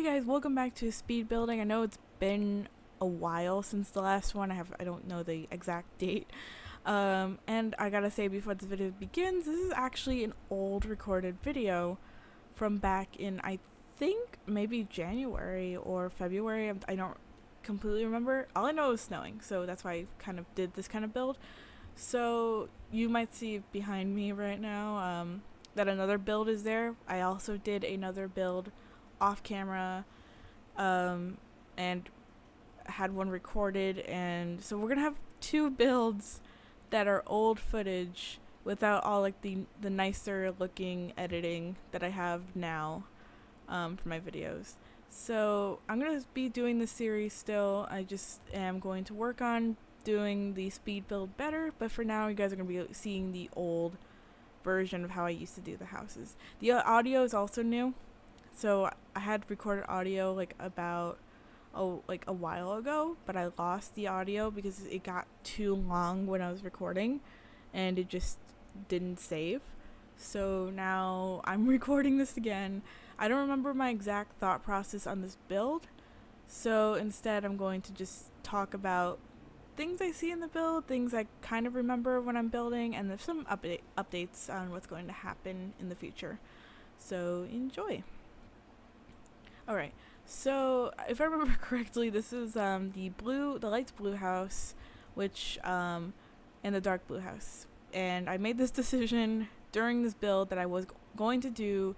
Hey guys, welcome back to Speedbuilding. I know it's been a while since the last one. I don't know the exact date. And I gotta say before this video begins, this is actually an old recorded video from back in, I think, maybe January or February. I don't completely remember. All I know it was snowing, so that's why I kind of did this kind of build. So you might see behind me right now that another build is there. I also did another build off camera and had one recorded, and so we're gonna have two builds that are old footage without all like the nicer looking editing that I have now for my videos. So I'm gonna be doing this series still. I just am going to work on doing the speed build better, but for now you guys are gonna be seeing the old version of how I used to do the houses. The audio is also new. So I had recorded audio like about a while ago, but I lost the audio because it got too long when I was recording and it just didn't save. So now I'm recording this again. I don't remember my exact thought process on this build, so instead I'm going to just talk about things I see in the build, things I kind of remember when I'm building, and there's some updates on what's going to happen in the future. So enjoy. Alright, so if I remember correctly, this is the light blue house, and the dark blue house. And I made this decision during this build that I was going to do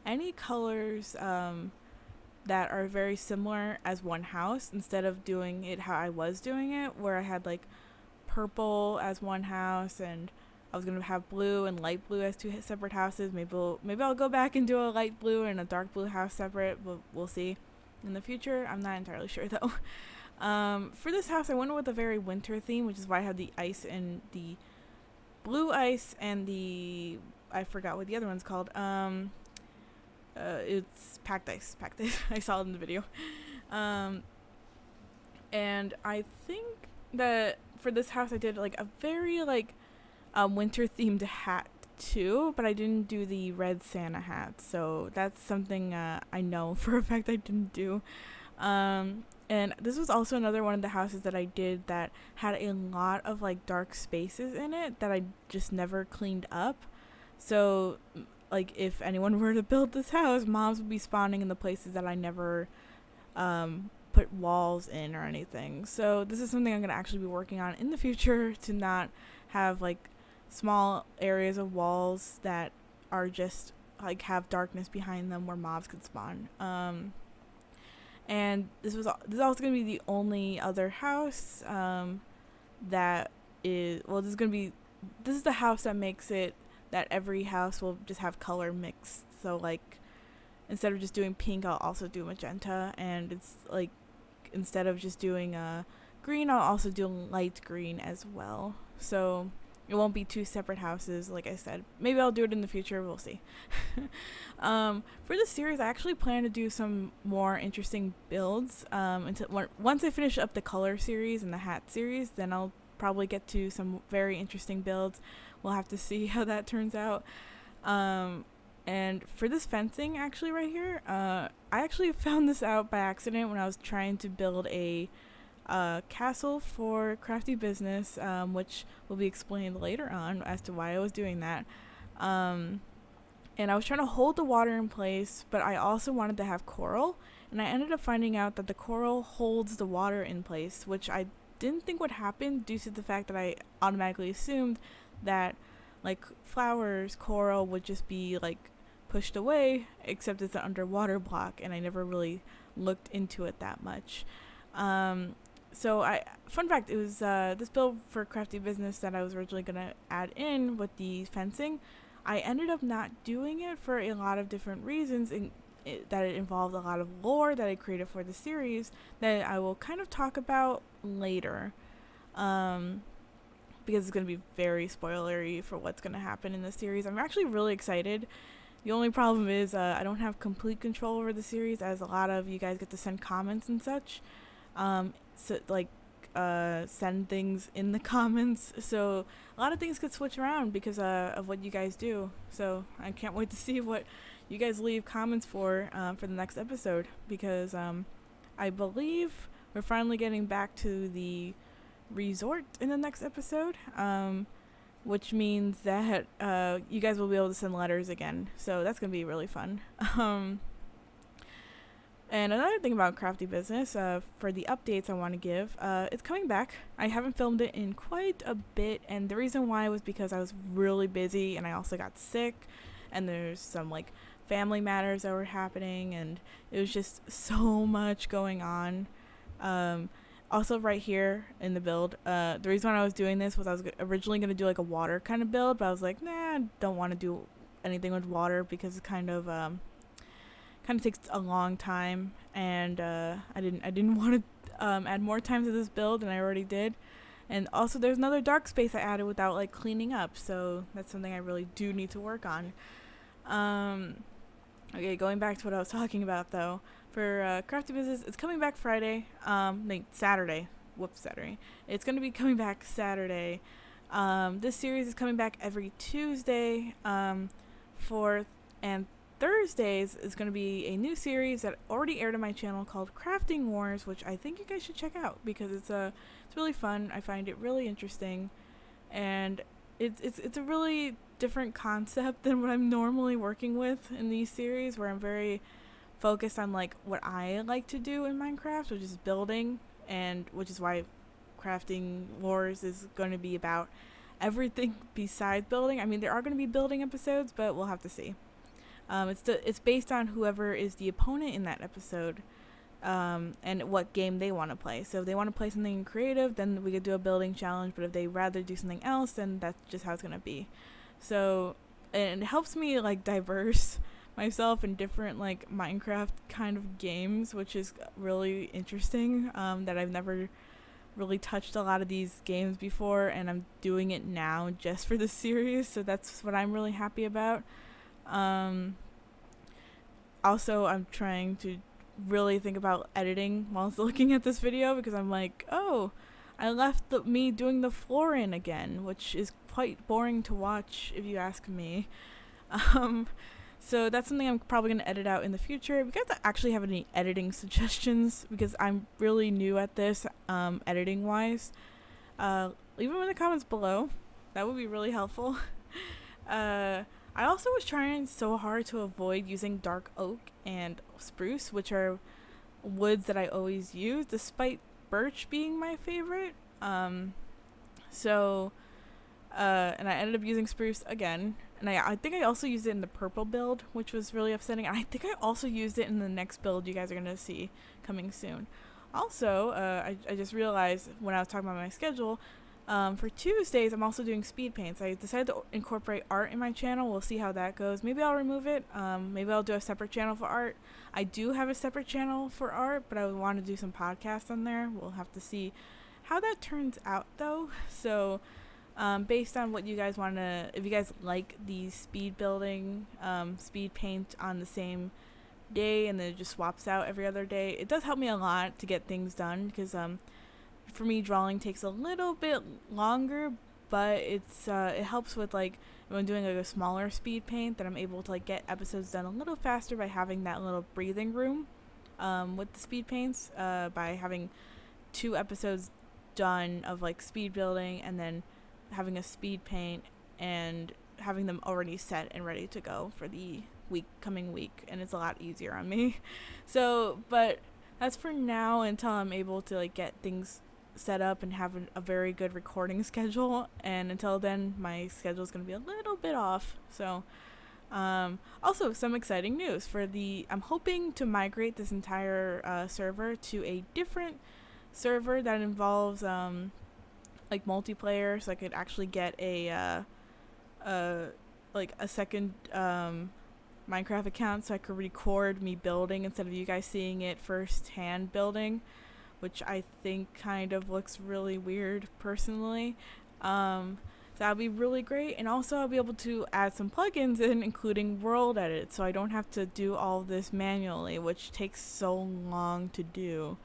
any colors that are very similar as one house, instead of doing it how I was doing it, where I had like purple as one house and I was gonna have blue and light blue as two separate houses. Maybe I'll go back and do a light blue and a dark blue house separate, but we'll see in the future. I'm not entirely sure though. For this house, I went with a very winter theme, which is why I have the ice and the blue ice and I forgot what the other one's called. It's packed ice. I saw it in the video. And I think that for this house, I did like a very winter themed hat too, but I didn't do the red Santa hat, so that's something I know for a fact I didn't do. And this was also another one of the houses that I did that had a lot of like dark spaces in it that I just never cleaned up. So like if anyone were to build this house, mobs would be spawning in the places that I never put walls in or anything. So this is something I'm gonna actually be working on in the future, to not have like small areas of walls that are just like have darkness behind them where mobs could spawn. And this is also gonna be the only other house that is, well, this is the house that makes it that every house will just have color mixed. So like instead of just doing pink, I'll also do magenta, and it's like instead of just doing green, I'll also do light green as well. So it won't be two separate houses, like I said. Maybe I'll do it in the future, we'll see. For this series, I actually plan to do some more interesting builds. Once I finish up the color series and the hat series, then I'll probably get to some very interesting builds. We'll have to see how that turns out. And for this fencing actually right here, I actually found this out by accident when I was trying to build a castle for Crafty Business, which will be explained later on as to why I was doing that. And I was trying to hold the water in place, but I also wanted to have coral, and I ended up finding out that the coral holds the water in place, which I didn't think would happen due to the fact that I automatically assumed that like flowers, coral would just be like pushed away, except it's an underwater block, and I never really looked into it that much. So fun fact, it was this build for Crafty Business that I was originally gonna add in with the fencing. I ended up not doing it for a lot of different reasons, that it involved a lot of lore that I created for the series that I will kind of talk about later, because it's gonna be very spoilery for what's gonna happen in the series. I'm actually really excited. The only problem is I don't have complete control over the series, as a lot of you guys get to send comments and such. Send things in the comments, so a lot of things could switch around because of what you guys do. So I can't wait to see what you guys leave comments for the next episode, because I believe we're finally getting back to the resort in the next episode, which means that you guys will be able to send letters again. So that's going to be really fun. And another thing about Crafty Business, for the updates I want to give, it's coming back. I haven't filmed it in quite a bit, and the reason why was because I was really busy, and I also got sick, and there's some like family matters that were happening, and it was just so much going on. Also right here in the build, the reason why I was doing this was I was originally going to do like a water kind of build, but I was like, nah, I don't want to do anything with water because it kind of takes a long time, and I didn't want to add more time to this build than I already did. And also there's another dark space I added without like cleaning up, so that's something I really do need to work on. Okay, going back to what I was talking about though, for Crafty Business, it's coming back Friday, Saturday. Whoops, Saturday. It's going to be coming back Saturday. This series is coming back every Tuesday, fourth, and Thursdays is going to be a new series that already aired on my channel called Crafting Wars, which I think you guys should check out because it's really fun. I find it really interesting, and it's a really different concept than what I'm normally working with in these series, where I'm very focused on like what I like to do in Minecraft, which is building, and which is why Crafting Wars is going to be about everything besides building. I mean, there are going to be building episodes, but we'll have to see. It's based on whoever is the opponent in that episode, and what game they want to play. So if they want to play something creative, then we could do a building challenge, but if they rather do something else, then that's just how it's going to be. So, and it helps me like diverse myself in different like Minecraft kind of games, which is really interesting, that I've never really touched a lot of these games before, and I'm doing it now just for this series, so that's what I'm really happy about. Also, I'm trying to really think about editing while looking at this video, because I'm like, oh, I left me doing the floor in again, which is quite boring to watch if you ask me. So that's something I'm probably going to edit out in the future. If you guys actually have any editing suggestions, because I'm really new at this, editing wise, leave them in the comments below. That would be really helpful. I also was trying so hard to avoid using dark oak and spruce, which are woods that I always use, despite birch being my favorite. And I ended up using spruce again, and I think I also used it in the purple build, which was really upsetting, and I think I also used it in the next build you guys are going to see coming soon. Also, I just realized when I was talking about my schedule, for Tuesdays, I'm also doing speed paints. I decided to incorporate art in my channel. We'll see how that goes. Maybe I'll remove it. Maybe I'll do a separate channel for art. I do have a separate channel for art, but I would want to do some podcasts on there. We'll have to see how that turns out, though. So, based on what you guys want to, if you guys like the speed building, speed paint on the same day, and then it just swaps out every other day, it does help me a lot to get things done, because, for me, drawing takes a little bit longer, but it helps with like if I'm doing like a smaller speed paint, that I'm able to like get episodes done a little faster by having that little breathing room with the speed paints, by having 2 episodes done of like speed building, and then having a speed paint and having them already set and ready to go for the coming week, and it's a lot easier on me. So, but that's for now until I'm able to like get things set up and have a very good recording schedule, and until then my schedule is going to be a little bit off. So also some exciting news for I'm hoping to migrate this entire server to a different server that involves like multiplayer, so I could actually get a second Minecraft account, so I could record me building instead of you guys seeing it firsthand building, which I think kind of looks really weird personally. So that'll be really great, and also I'll be able to add some plugins in, including world edit, so I don't have to do all this manually, which takes so long to do.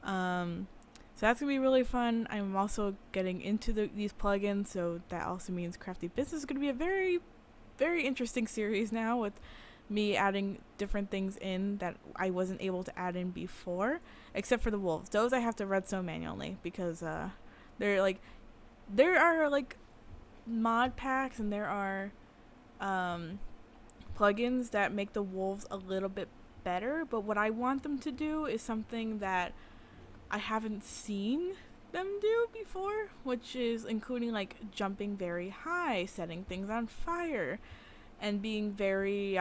So that's gonna be really fun. I'm also getting into these plugins, so that also means Crafty Business is gonna be a very, very interesting series now, with me adding different things in that I wasn't able to add in before, except for the wolves. Those I have to redstone manually because they're like there are like mod packs and there are plugins that make the wolves a little bit better, but what I want them to do is something that I haven't seen them do before, which is including like jumping very high, setting things on fire, and being very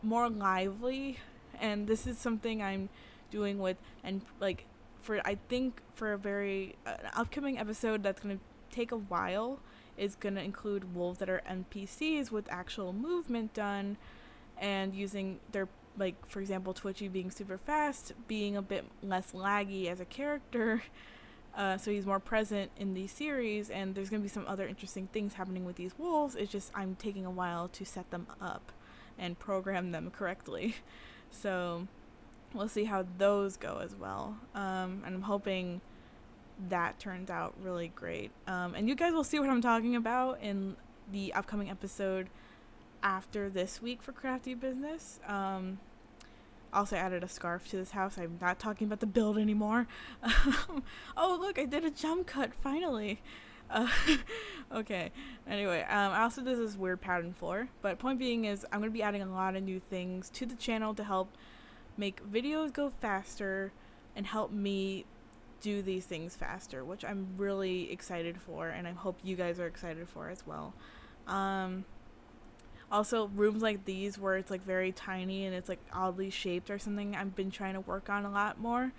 more lively. And this is something I'm doing with, and like for I think for a very upcoming episode that's gonna take a while is gonna include wolves that are NPCs with actual movement done, and using their, like, for example, Twitchy being super fast, being a bit less laggy as a character, so he's more present in these series, and there's going to be some other interesting things happening with these wolves. It's just I'm taking a while to set them up and program them correctly. So we'll see how those go as well. And I'm hoping that turns out really great. And you guys will see what I'm talking about in the upcoming episode after this week for Crafty Business. Also added a scarf to this house. I'm not talking about the build anymore. Oh, look, I did a jump cut, finally. Okay, anyway, I also did this weird pattern floor, but point being is I'm going to be adding a lot of new things to the channel to help make videos go faster and help me do these things faster, which I'm really excited for, and I hope you guys are excited for as well. Also, rooms like these where it's like very tiny and it's like oddly shaped or something, I've been trying to work on a lot more.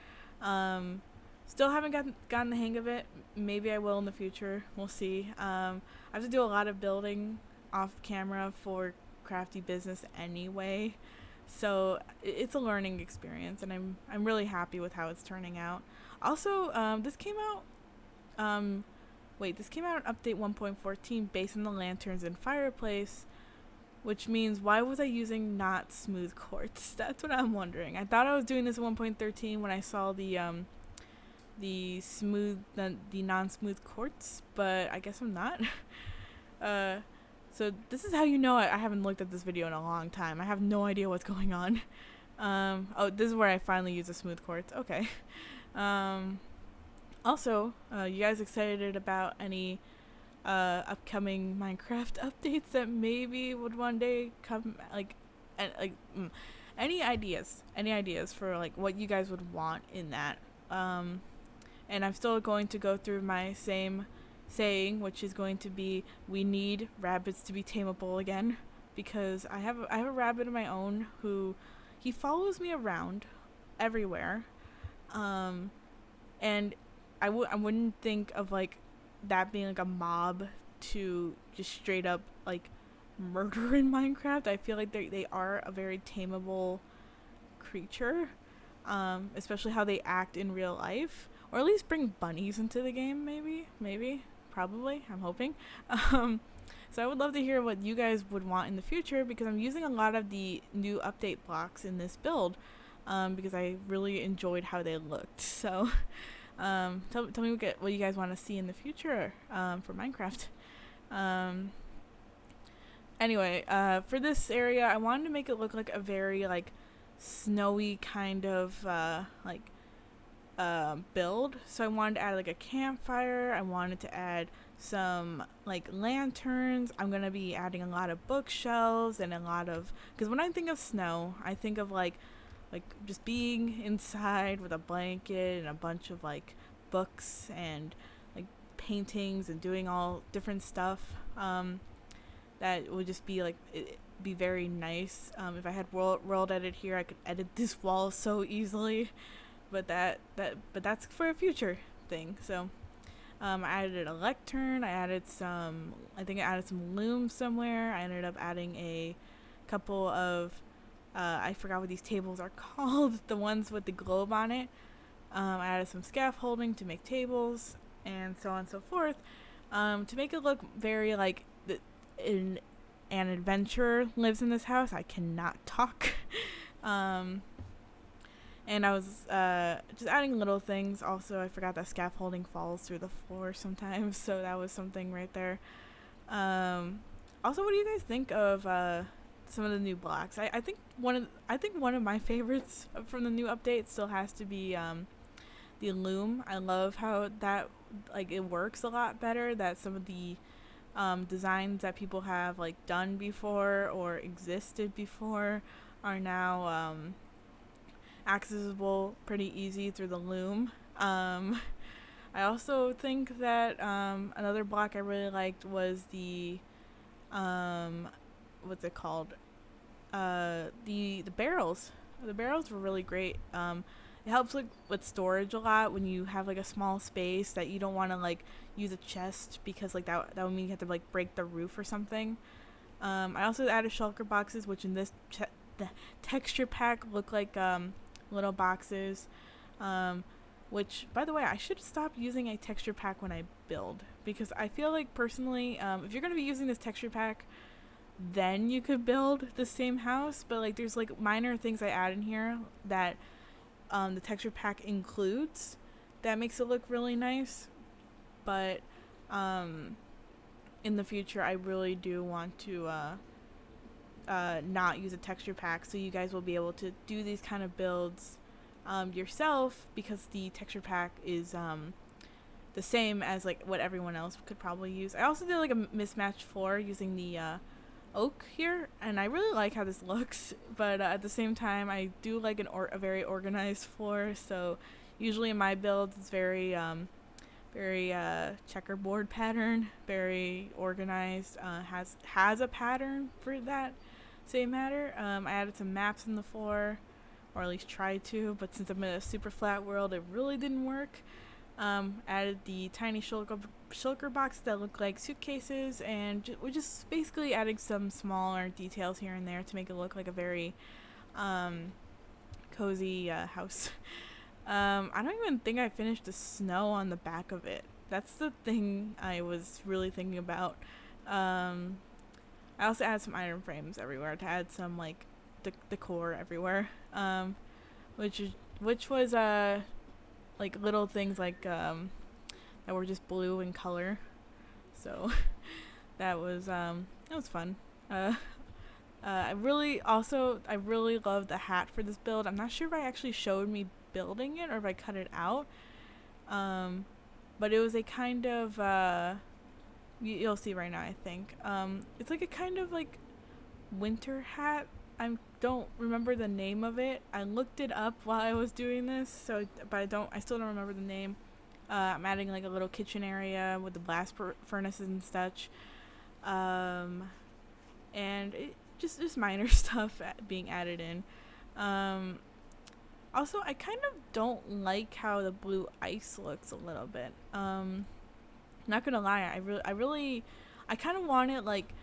Still haven't gotten the hang of it. Maybe I will in the future. We'll see. I have to do a lot of building off camera for Crafty Business anyway, so it's a learning experience, and I'm really happy with how it's turning out. Also, this came out in update 1.14 based on the lanterns and fireplace, which means why was I using not smooth quartz? That's what I'm wondering. I thought I was doing this in 1.13 when I saw the non-smooth quartz, but I guess I'm not. So this is how you know I haven't looked at this video in a long time. I have no idea what's going on. Oh, this is where I finally use a smooth quartz. Okay. Also, you guys excited about any upcoming Minecraft updates that maybe would one day come, any ideas for like what you guys would want in that? And I'm still going to go through my same saying, which is going to be we need rabbits to be tameable again, because I have a rabbit of my own who he follows me around everywhere, and I wouldn't think of like that being like a mob to just straight up like murder in Minecraft. I feel like they are a very tameable creature, especially how they act in real life, or at least bring bunnies into the game. Probably, I'm hoping. So I would love to hear what you guys would want in the future, because I'm using a lot of the new update blocks in this build, because I really enjoyed how they looked. So tell me what you guys want to see in the future for Minecraft. Anyway, for this area, I wanted to make it look like a very like snowy kind of build. So I wanted to add like a campfire. I wanted to add some like lanterns. I'm gonna be adding a lot of bookshelves and a lot of, because when I think of snow, I think of like just being inside with a blanket and a bunch of like books and like paintings and doing all different stuff. That would just be like, it'd be very nice. If I had world edit here, I could edit this wall so easily. But that's for a future thing. So I added a lectern. I added some looms somewhere. I ended up adding a couple of I forgot what these tables are called, the ones with the globe on it. I added some scaffolding to make tables, and so on and so forth, to make it look very like an adventurer lives in this house. I cannot talk. And I was just adding little things. Also, I forgot that scaffolding falls through the floor sometimes, so that was something right there. Also, what do you guys think of some of the new blocks? I think one of my favorites from the new update still has to be the loom. I love how that like it works a lot better. That some of the designs that people have like done before or existed before are now accessible pretty easy through the loom. I also think that another block I really liked was the what's it called? The barrels. The barrels were really great. It helps like with storage a lot when you have like a small space that you don't want to like use a chest because like that would mean you have to like break the roof or something. I also added shulker boxes, which in this the texture pack look like little boxes. Which, by the way, I should stop using a texture pack when I build because I feel like personally, if you're gonna be using this texture pack, then you could build the same house. But like, there's like minor things I add in here that the texture pack includes that makes it look really nice. But in the future, I really do want to not use a texture pack, so you guys will be able to do these kind of builds yourself because the texture pack is the same as like what everyone else could probably use. I also did like a mismatched floor using the oak here, and I really like how this looks, but at the same time I do like a very organized floor. So usually in my builds it's very checkerboard pattern, very organized, has a pattern for that same matter. I added some maps in the floor, or at least tried to, but since I'm in a super flat world it really didn't work. Added the tiny shulker boxes that look like suitcases, and we're just basically adding some smaller details here and there to make it look like a very cozy house. I don't even think I finished the snow on the back of it. That's the thing I was really thinking about. I also added some iron frames everywhere to add some like decor everywhere, which was like little things like that were just blue in color. So that was fun. I really love the hat for this build. I'm not sure if I actually showed me building it or if I cut it out, but it was a kind of you'll see right now, I think. It's like a kind of like winter hat. I don't remember the name of it. I looked it up while I was doing this, but I still don't remember the name. I'm adding like a little kitchen area with the blast furnaces and such, and it just minor stuff being added in. Also, I kind of don't like how the blue ice looks a little bit. Not gonna lie, I kind of want it like.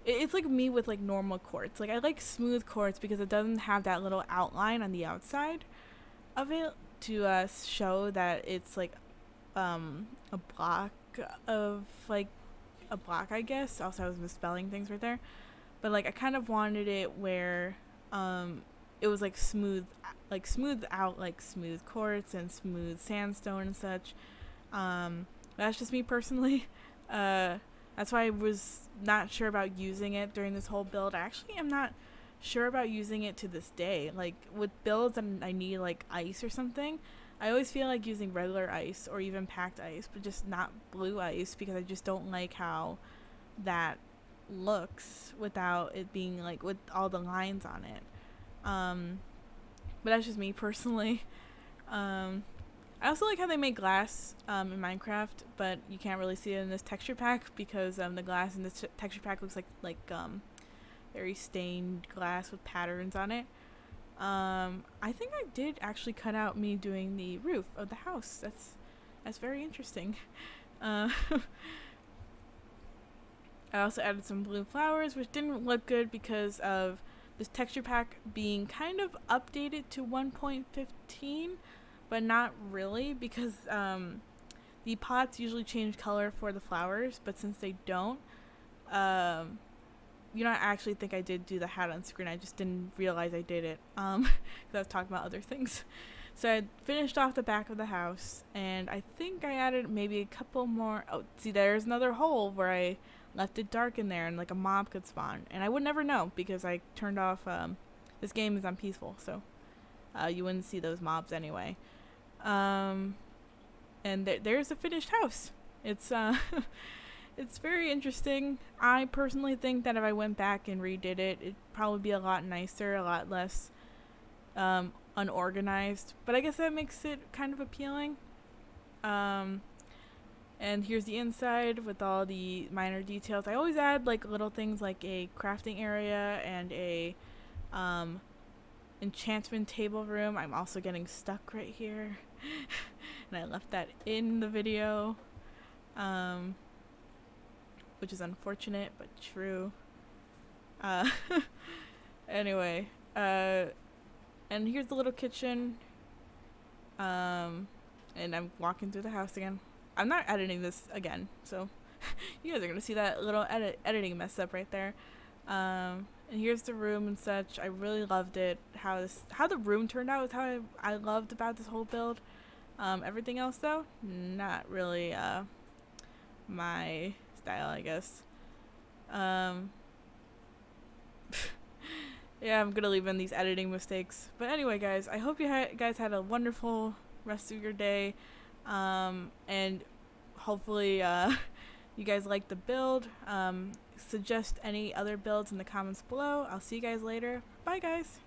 It's like me with like normal quartz. Like I like smooth quartz because it doesn't have that little outline on the outside of it to show that it's like a block, I guess. Also, I was misspelling things right there. But like I kind of wanted it where it was like smooth out like smooth quartz and smooth sandstone and such. That's just me personally. That's why I was not sure about using it during this whole build. I actually am not sure about using it to this day. Like with builds that I need like ice or something, I always feel like using regular ice or even packed ice, but just not blue ice because I just don't like how that looks without it being like with all the lines on it. But that's just me personally. I also like how they make glass in Minecraft, but you can't really see it in this texture pack because the glass in this texture pack looks like very stained glass with patterns on it. I think I did actually cut out me doing the roof of the house. That's very interesting. I also added some blue flowers, which didn't look good because of this texture pack being kind of updated to 1.15. But not really, because the pots usually change color for the flowers, but since they don't, I actually think I did do the hat on screen. I just didn't realize I did it because I was talking about other things. So I finished off the back of the house, and I think I added maybe a couple more. Oh, see, there's another hole where I left it dark in there and like a mob could spawn. And I would never know because I turned off, this game is on peaceful, so you wouldn't see those mobs anyway. And there's a finished house. It's it's very interesting. I personally think that if I went back and redid it, it'd probably be a lot nicer, a lot less unorganized. But I guess that makes it kind of appealing. And here's the inside with all the minor details. I always add like little things like a crafting area and a enchantment table room. I'm also getting stuck right here. And I left that in the video. Which is unfortunate but true. Anyway, and here's the little kitchen. And I'm walking through the house again. I'm not editing this again, so you guys are gonna see that little editing mess up right there. And here's the room and such. I really loved it. How the room turned out is how I loved about this whole build. Everything else though, not really my style, I guess. Yeah, I'm gonna leave in these editing mistakes. But anyway, guys, I hope you guys had a wonderful rest of your day. And hopefully you guys like the build. Suggest any other builds in the comments below. I'll see you guys later. Bye, guys.